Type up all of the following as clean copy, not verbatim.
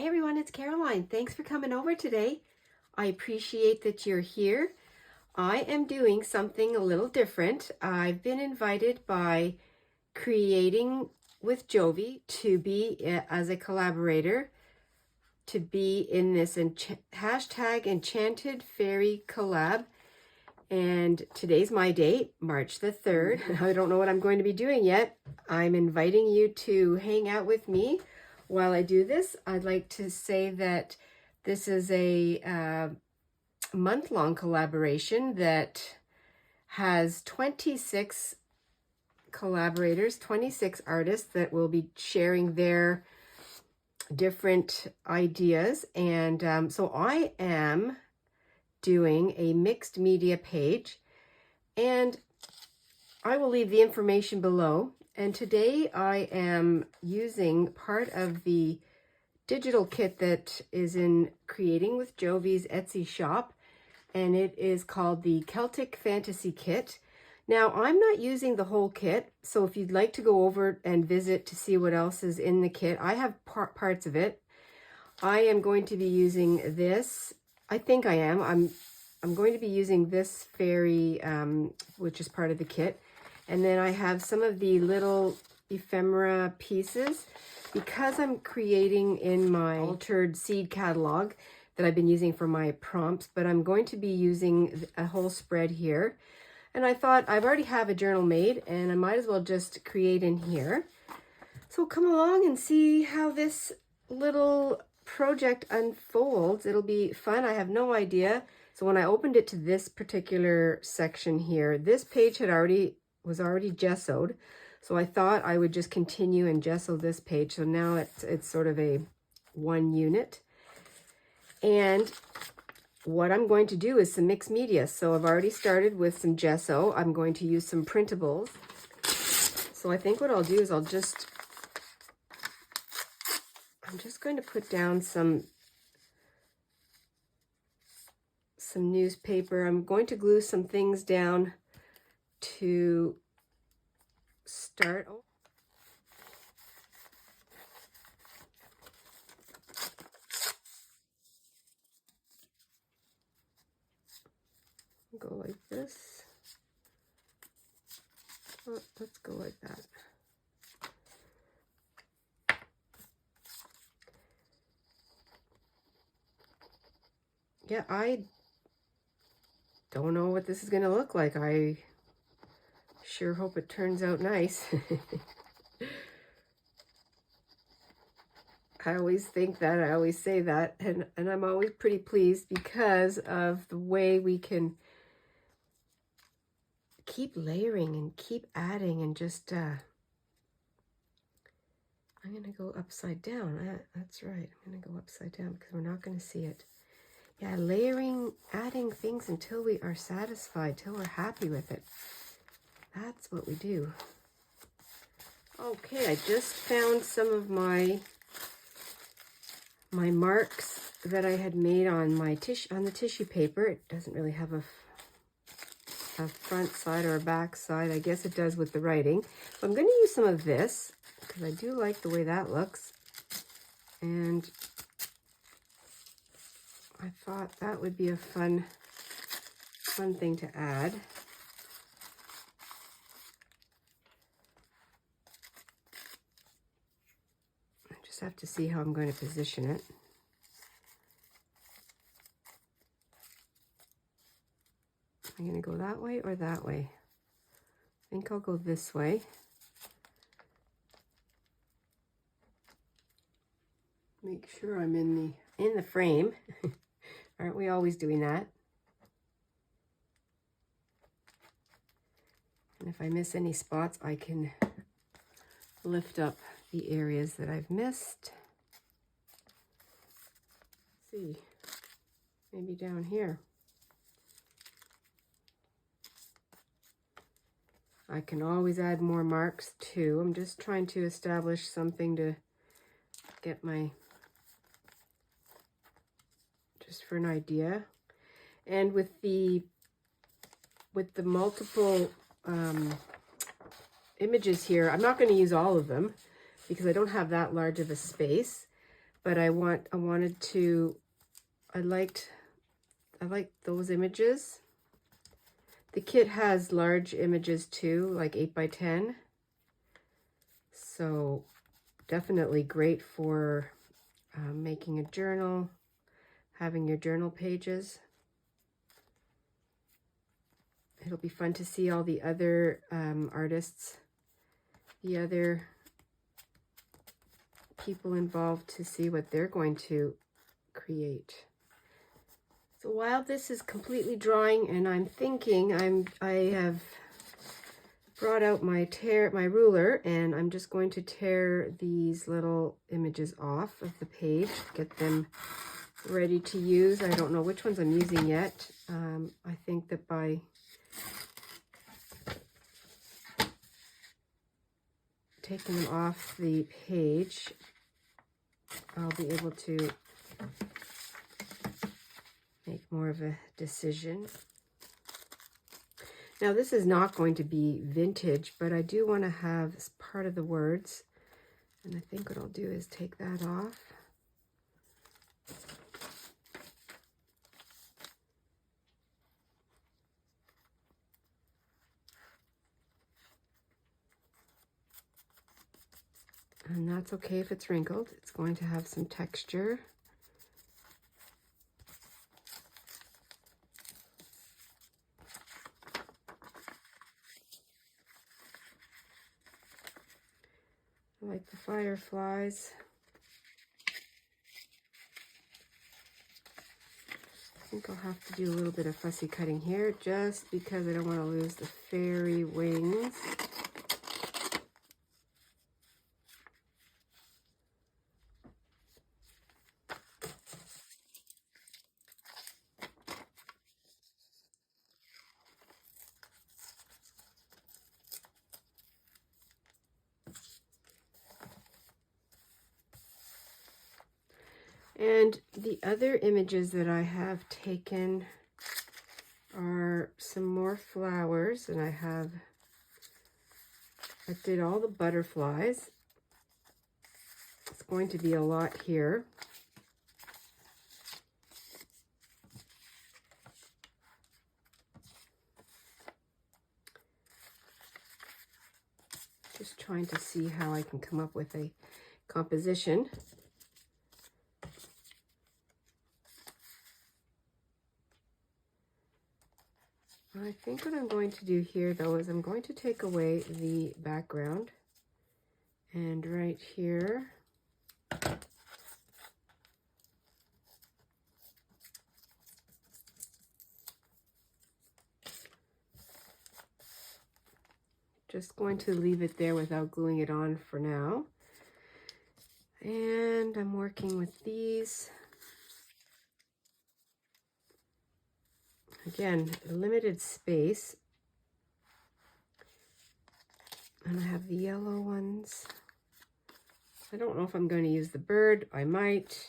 everyone, it's Caroline. Thanks for coming over today. I appreciate that you're here. I am doing something a little different. I've been invited by Creating with Jovi to be as a collaborator, to be in this hashtag Enchanted Fairy collab. And today's my date, March the 3rd. I don't know what I'm going to be doing yet. I'm inviting you to hang out with me while I do this. I'd like to say that this is a month-long collaboration that has 26 collaborators, 26 artists that will be sharing their different ideas. And so I am doing a mixed media page, and I will leave the information below. And today I am using part of the digital kit that is in Creating with Jovi's Etsy shop, and it is called the Celtic Fantasy Kit. Now, I'm not using the whole kit, so if you'd like to go over and visit to see what else is in the kit, I have parts of it. I am going to be using this. I think I am. I'm going to be using this fairy, which is part of the kit. And then I have some of the little ephemera pieces because I'm creating in my altered seed catalog that I've been using for my prompts, but I'm going to be using a whole spread here. And I thought I've already have a journal made and I might as well just create in here. So come along and see how this little project unfolds. It'll be fun. I have no idea. So when I opened it to this particular section here, this page was already gessoed. So I thought I would just continue and gesso this page. So now it's sort of a one unit. And what I'm going to do is some mixed media. So I've already started with some gesso. I'm going to use some printables. So I think what I'll do is I'm just going to put down some newspaper. I'm going to glue some things down to start. Go like this. Oh, let's go like that. Yeah, I don't know what this is going to look like. I sure hope it turns out nice. I always think that, I always say that, and I'm always pretty pleased because of the way we can keep layering and keep adding and just, I'm going to go upside down. That's right. I'm going to go upside down because we're not going to see it. Yeah, layering, adding things until we are satisfied, till we're happy with it. That's what we do. Okay, I just found some of my marks that I had made on my the tissue paper. It doesn't really have a front side or a back side. I guess it does with the writing. So I'm going to use some of this because I do like the way that looks. And I thought that would be a fun thing to add. I just have to see how I'm going to position it. Am I going to go that way or that way? I think I'll go this way. Make sure I'm in the frame. Aren't we always doing that? And if I miss any spots, I can lift up the areas that I've missed. Let's see, maybe down here. I can always add more marks too. I'm just trying to establish something to get just for an idea. And with the multiple images here, I'm not going to use all of them because I don't have that large of a space, but I liked those images. The kit has large images too, like 8 by 10. So definitely great for making a journal, having your journal pages. It'll be fun to see all the other artists, the other people involved, to see what they're going to create. So while this is completely drying and I'm thinking, I have brought out my ruler, and I'm just going to tear these little images off of the page, get them ready to use. I don't know which ones I'm using yet. I think that by taking them off the page, I'll be able to make more of a decision. Now, this is not going to be vintage, but I do want to have as part of the words, and I think what I'll do is take that off. And that's okay if it's wrinkled. It's going to have some texture. I like the fireflies. I think I'll have to do a little bit of fussy cutting here just because I don't want to lose the fairy wings. And the other images that I have taken are some more flowers, and I did all the butterflies. It's going to be a lot here. Just trying to see how I can come up with a composition. I think what I'm going to do here, though, is I'm going to take away the background, and right here just going to leave it there without gluing it on for now. And I'm working with these. Again, limited space. And I have the yellow ones. I don't know if I'm going to use the bird. I might.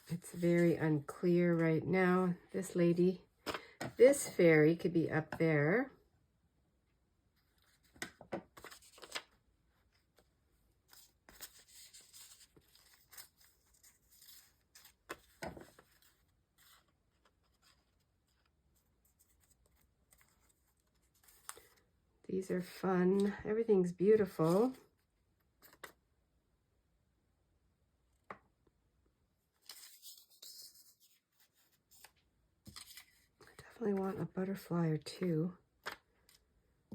It's very unclear right now. This lady, this fairy could be up there. These are fun. Everything's beautiful. I definitely want a butterfly or two.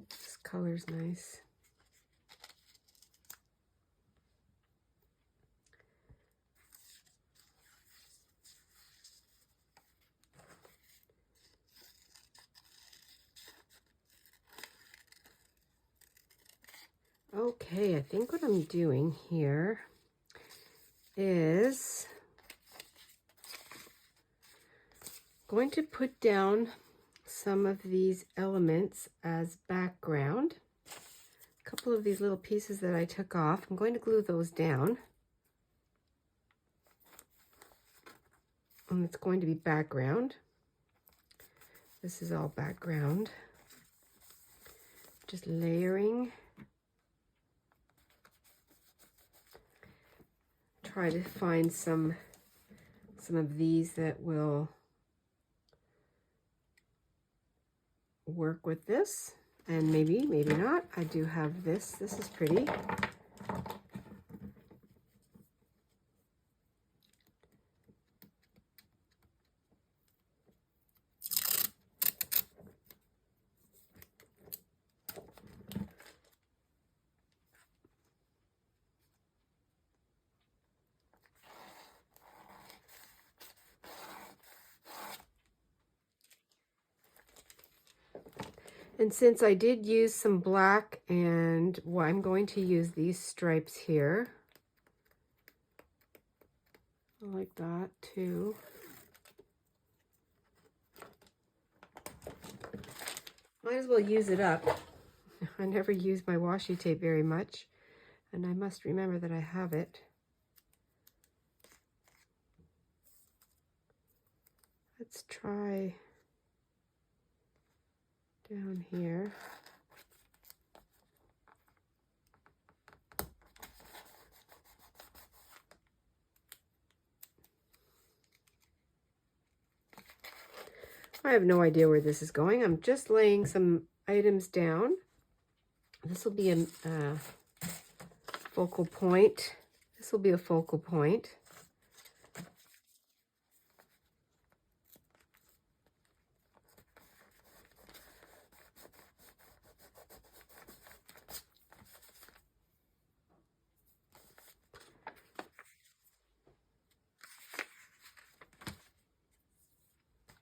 This color's nice. Okay, I think what I'm doing here is going to put down some of these elements as background. A couple of these little pieces that I took off, I'm going to glue those down. And it's going to be background. This is all background. Just layering. try to find some of these that will work with this, and maybe not. I do have this. This is pretty. And since I did use some black, and well, I'm going to use these stripes here. I like that too. Might as well use it up. I never use my washi tape very much, and I must remember that I have it. Let's try down here. I have no idea where this is going. I'm just laying some items down. This will be a focal point. This will be a focal point.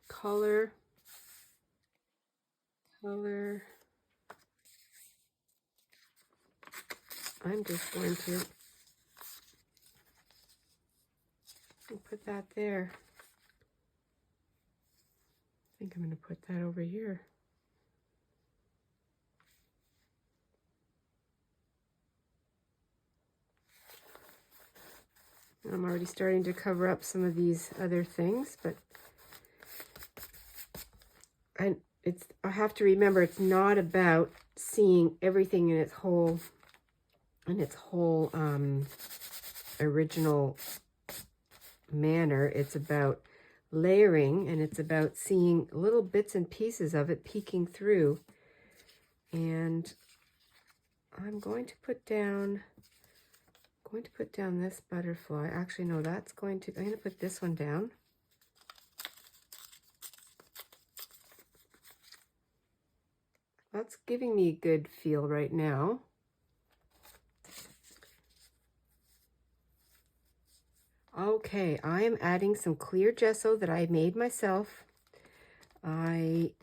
Color. I'm just going to put that there. I think I'm going to put that over here. I'm already starting to cover up some of these other things, but I have to remember it's not about seeing everything in its whole original manner. It's about layering, and it's about seeing little bits and pieces of it peeking through. And I'm going to put down this butterfly. Actually, no, I'm going to put this one down. That's giving me a good feel right now. Okay, I am adding some clear gesso that I made myself. The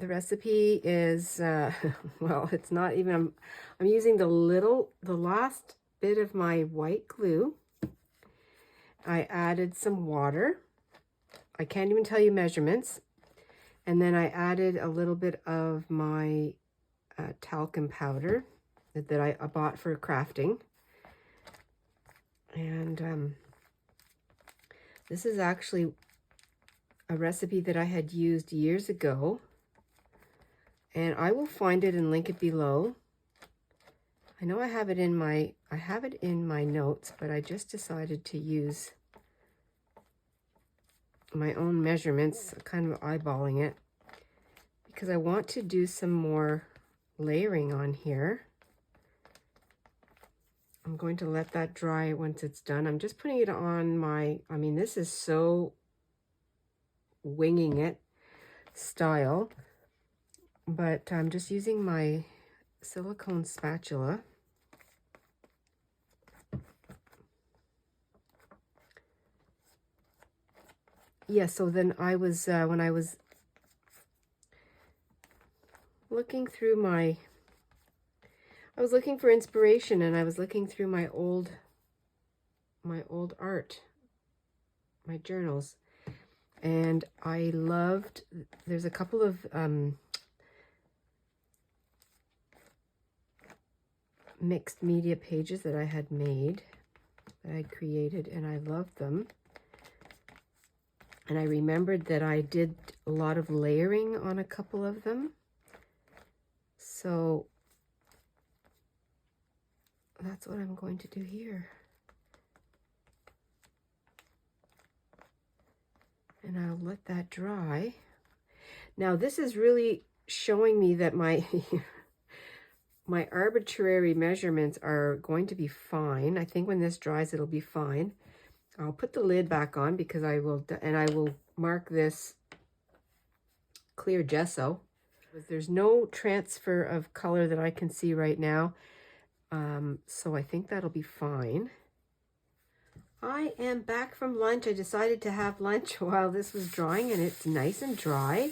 recipe is, well, it's not even, I'm using the last bit of my white glue. I added some water. I can't even tell you measurements. And then I added a little bit of my talcum powder that I bought for crafting. And this is actually a recipe that I had used years ago. And I will find it and link it below. I know I have it in my notes, but I just decided to use my own measurements, kind of eyeballing it, because I want to do some more layering on here. I'm going to let that dry once it's done. I'm just putting it on this is so winging it style, but I'm just using my silicone spatula. Yeah, so then I was, when I was looking through I was looking for inspiration, and I was looking through my old art, my journals, and I loved, there's a couple of mixed media pages that I had made, that I created, and I loved them. And I remembered that I did a lot of layering on a couple of them. So that's what I'm going to do here. and I'll let that dry. Now this is really showing me that my my arbitrary measurements are going to be fine. I think when this dries, it'll be fine. I'll put the lid back on because I will mark this clear gesso. There's no transfer of color that I can see right now, so I think that'll be fine. I am back from lunch. I decided to have lunch while this was drying, and it's nice and dry.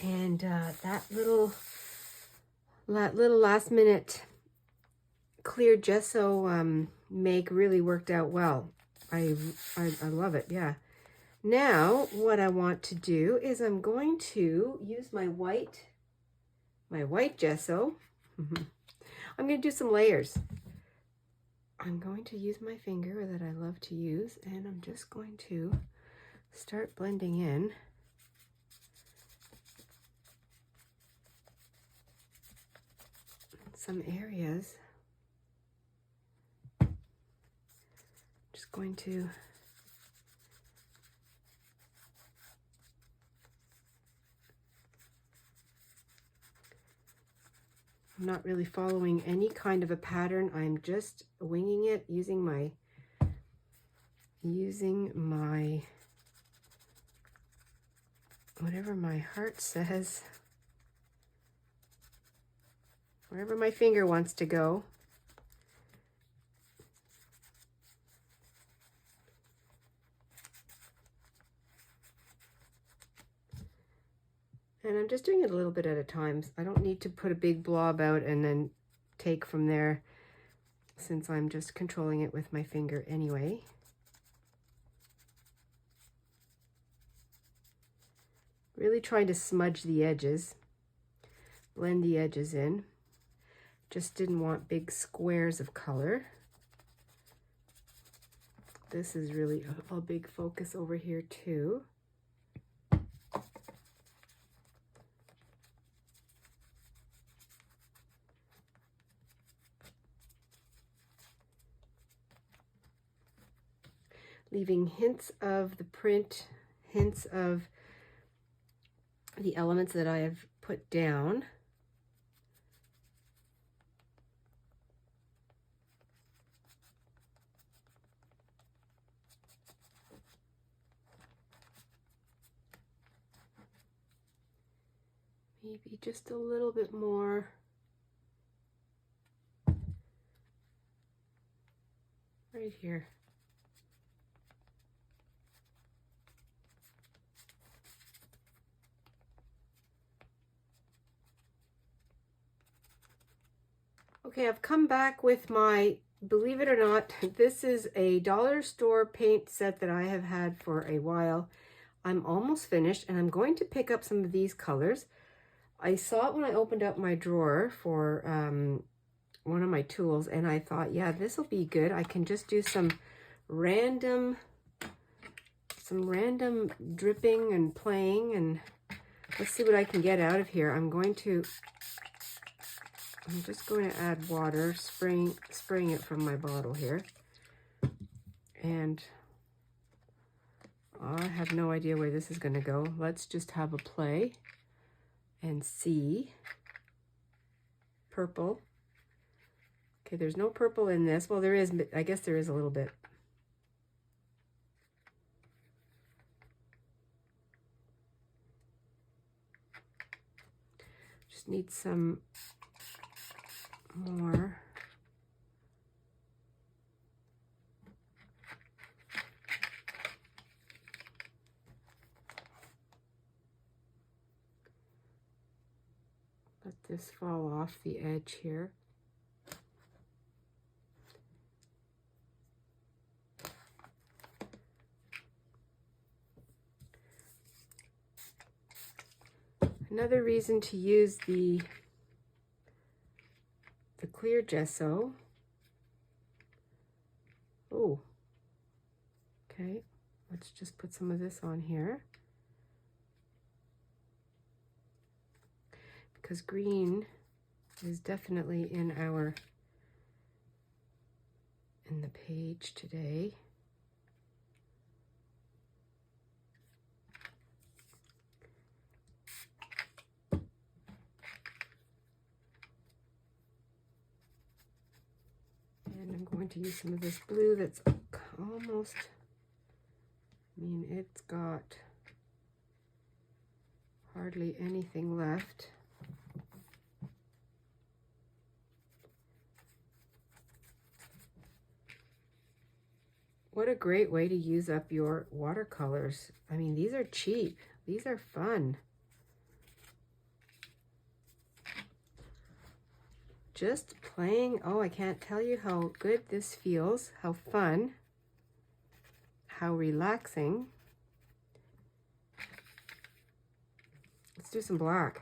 And that little last minute clear gesso make really worked out well. I love it. Yeah. Now what I want to do is I'm going to use my white gesso. I'm going to do some layers. I'm going to use my finger that I love to use, and I'm just going to start blending in some areas. Just going to I'm not really following any kind of a pattern. I'm just winging it using my whatever my heart says, wherever my finger wants to go. And I'm just doing it a little bit at a time. I don't need to put a big blob out and then take from there, since I'm just controlling it with my finger anyway. Really trying to smudge the edges, blend the edges in. Just didn't want big squares of color. This is really a big focus over here too. Leaving hints of the print, hints of the elements that I have put down. Maybe just a little bit more. Right here. Okay, I've come back with my, believe it or not, this is a dollar store paint set that I have had for a while. I'm almost finished, and I'm going to pick up some of these colors. I saw it when I opened up my drawer for one of my tools, and I thought, yeah, this will be good. I can just do some random dripping and playing, and let's see what I can get out of here. I'm just going to add water, spraying it from my bottle here. And I have no idea where this is going to go. Let's just have a play and see. Purple. Okay, there's no purple in this. Well, there is, I guess there is a little bit. Just need some more. Let this fall off the edge here. Another reason to use the clear gesso. Oh, okay. Let's just put some of this on here, because green is definitely in the page today. to use some of this blue that's almost, I mean, it's got hardly anything left. What a great way to use up your watercolors. I mean, these are cheap. These are fun. Just playing. Oh, I can't tell you how good this feels, how fun, how relaxing. Let's do some black.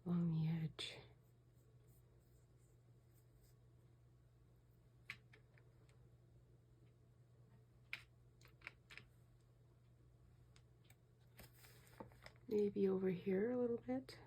Along the edge. Maybe over here a little bit.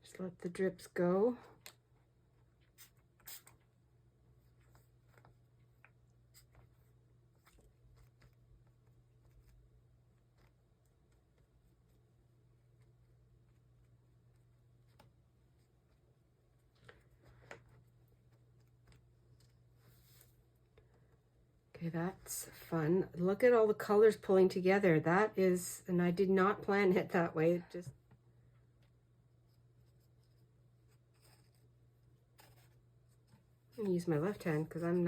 Just let the drips go. Okay, that's fun. Look at all the colors pulling together. That is, and I did not plan it that way. It just, I'm gonna use my left hand because I'm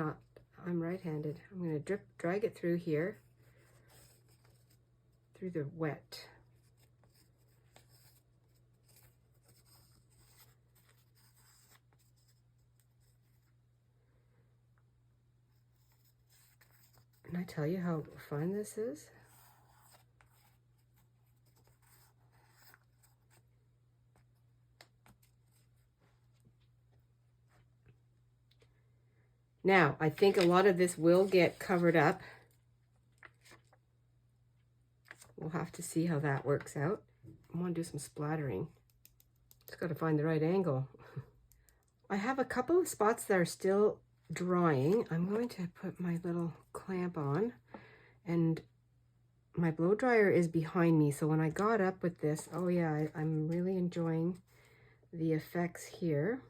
right-handed. I'm gonna drag it through here, through the wet. Can I tell you how fun this is? Now, I think a lot of this will get covered up. We'll have to see how that works out. I want to do some splattering. Just got to find the right angle. I have a couple of spots that are still drying. I'm going to put my little clamp on, and my blow dryer is behind me, so when I got up with this, oh yeah, I'm really enjoying the effects here.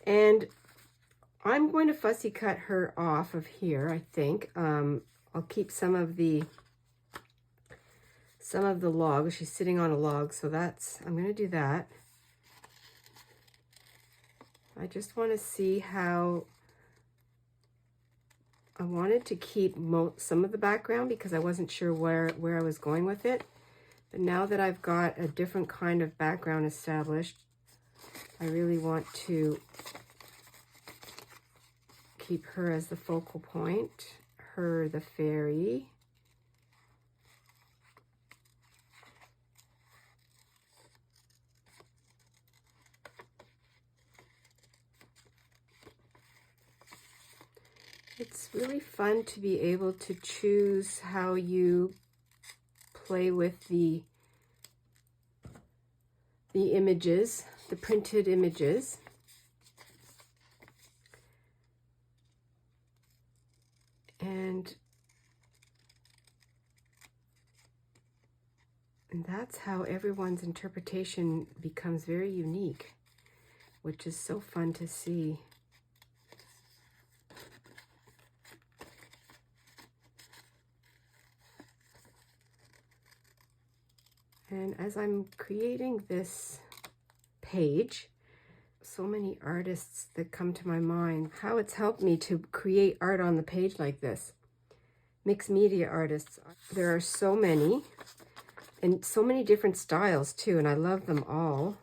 And I'm going to fussy cut her off of here, I think. I'll keep some of the log. She's sitting on a log, so I'm going to do that. I just want to see how, I wanted to keep some of the background because I wasn't sure where I was going with it. But now that I've got a different kind of background established, I really want to keep her as the focal point, her the fairy. It's really fun to be able to choose how you play with the images, the printed images. And that's how everyone's interpretation becomes very unique, which is so fun to see. And as I'm creating this page, so many artists that come to my mind, how it's helped me to create art on the page like this. Mixed media artists, there are so many, and so many different styles too, and I love them all.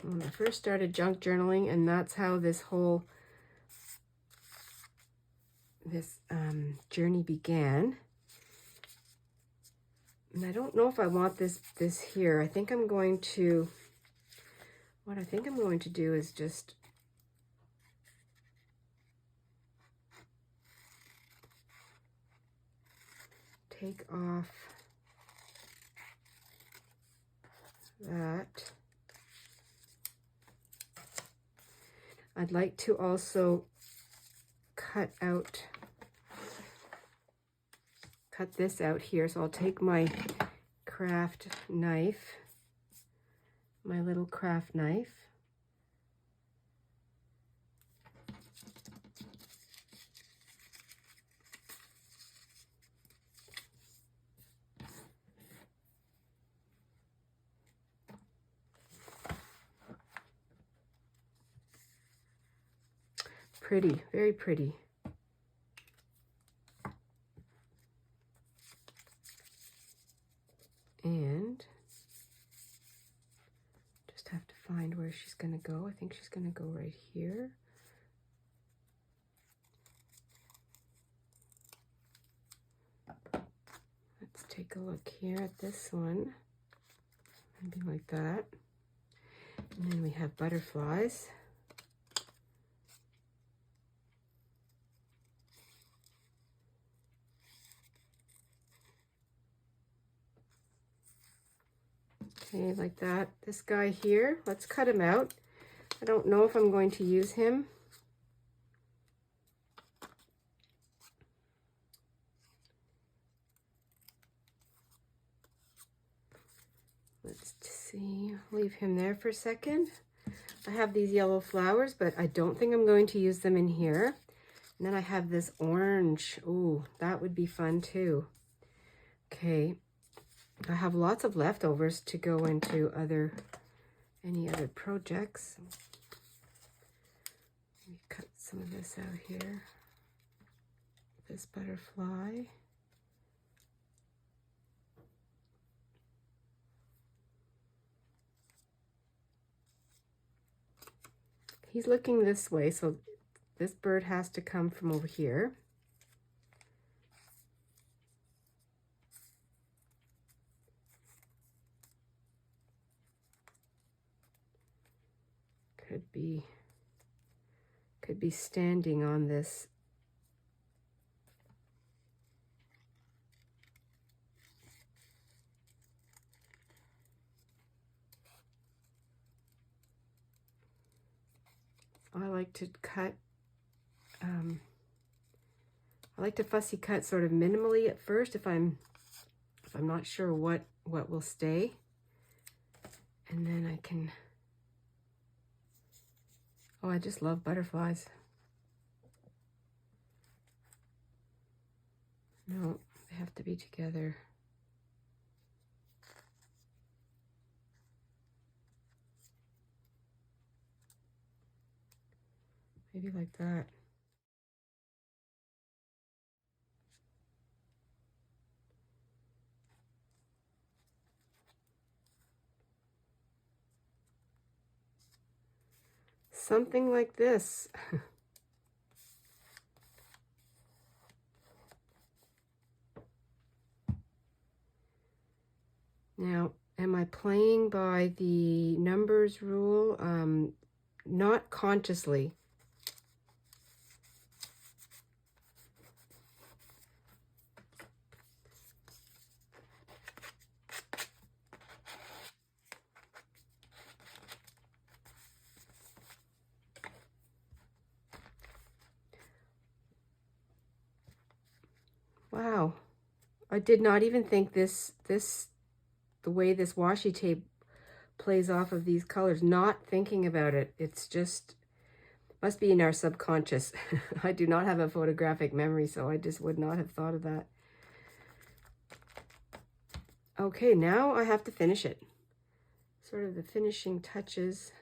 When I first started junk journaling, and that's how this whole journey began. And I don't know if I want this here. I think I'm going to, what I think I'm going to do is just take off that. I'd like to also cut this out here. So I'll take my craft knife, my little craft knife. Pretty, very pretty. And just have to find where she's going to go. I think she's going to go right here. Let's take a look here at this one. Maybe like that. And then we have butterflies. Okay, like that. This guy here, let's cut him out. I don't know if I'm going to use him. Let's see, leave him there for a second. I have these yellow flowers, but I don't think I'm going to use them in here. And then I have this orange. Ooh, that would be fun too. Okay. I have lots of leftovers to go into any other projects. Let me cut some of this out here. This butterfly. He's looking this way, so this bird has to come from over here. Could be standing on this. I like to cut, I like to fussy cut sort of minimally at first if I'm not sure what will stay. And then I can, oh, I just love butterflies. No, they have to be together. Maybe like that. Something like this. Now, am I playing by the numbers rule? Not consciously. Wow, I did not even think the way this washi tape plays off of these colors, not thinking about it. It's just, must be in our subconscious. I do not have a photographic memory, so I just would not have thought of that. Okay, now I have to finish it. Sort of the finishing touches.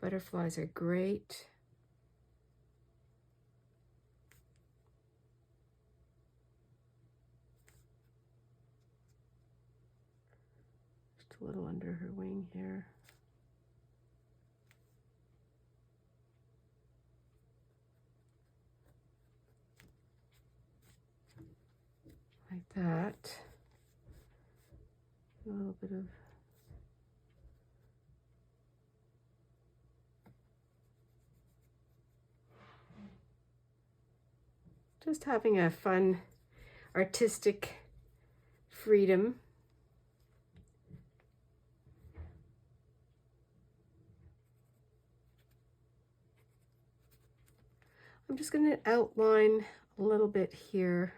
Butterflies are great. Just a little under her wing here. that. A little bit of just having a fun artistic freedom. I'm just going to outline a little bit here.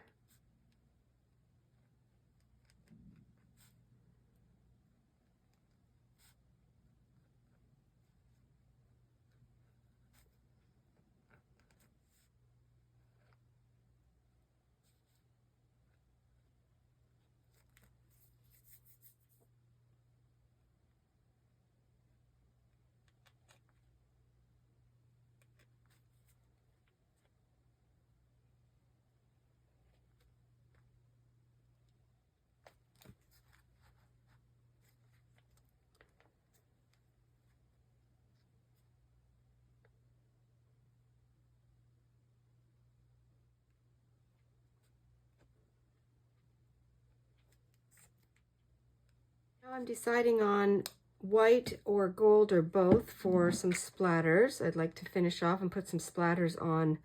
Now I'm deciding on white or gold or both for some splatters. I'd like to finish off and put some splatters on,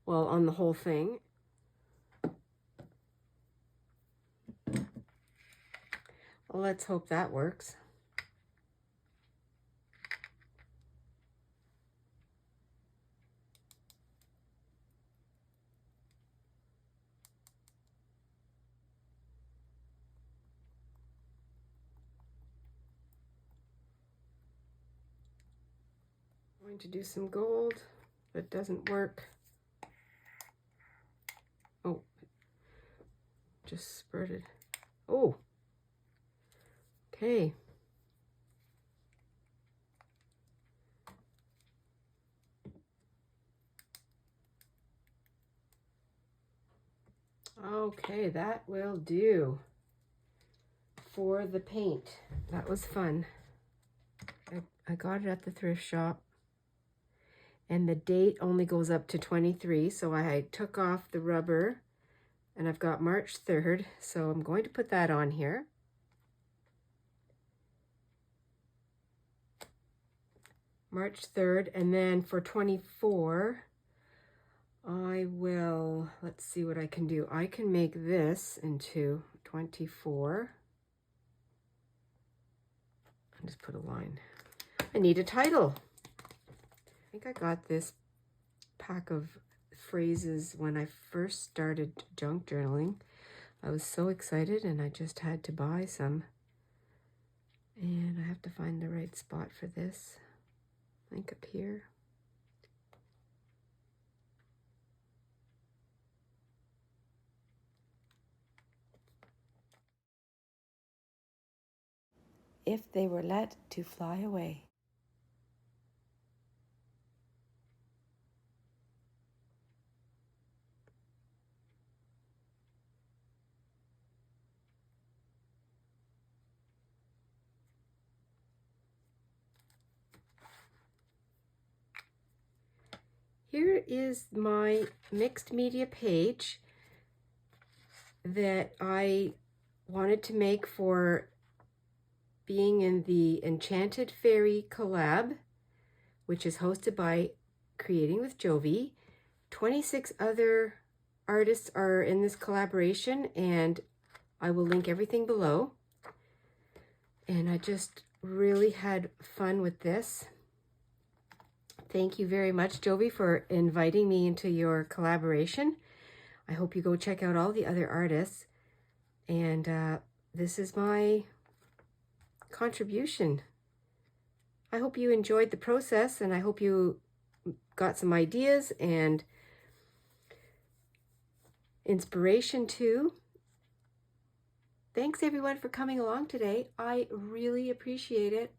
well, on the whole thing. Well, let's hope that works. I'm going to do some gold. If it doesn't work, oh, just spurted. Oh, okay. Okay, that will do for the paint. That was fun. I got it at the thrift shop, and the date only goes up to 23, so I took off the rubber, and I've got March 3rd, so I'm going to put that on here. March 3rd, and then for 24, I will, let's see what I can do. I can make this into 24. I'll just put a line. I need a title. I think I got this pack of phrases when I first started junk journaling. I was so excited and I just had to buy some. And I have to find the right spot for this. I think up here. If they were let to fly away. Here is my mixed media page that I wanted to make for being in the Enchanted Fairy collab, which is hosted by Creating with Jovi. 26 other artists are in this collaboration, and I will link everything below. And I just really had fun with this. Thank you very much, Jovi, for inviting me into your collaboration. I hope you go check out all the other artists. And this is my contribution. I hope you enjoyed the process, and I hope you got some ideas and inspiration too. Thanks everyone for coming along today. I really appreciate it.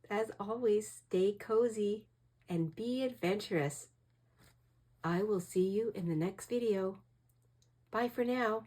As always, stay cozy and be adventurous. I will see you in the next video. Bye for now.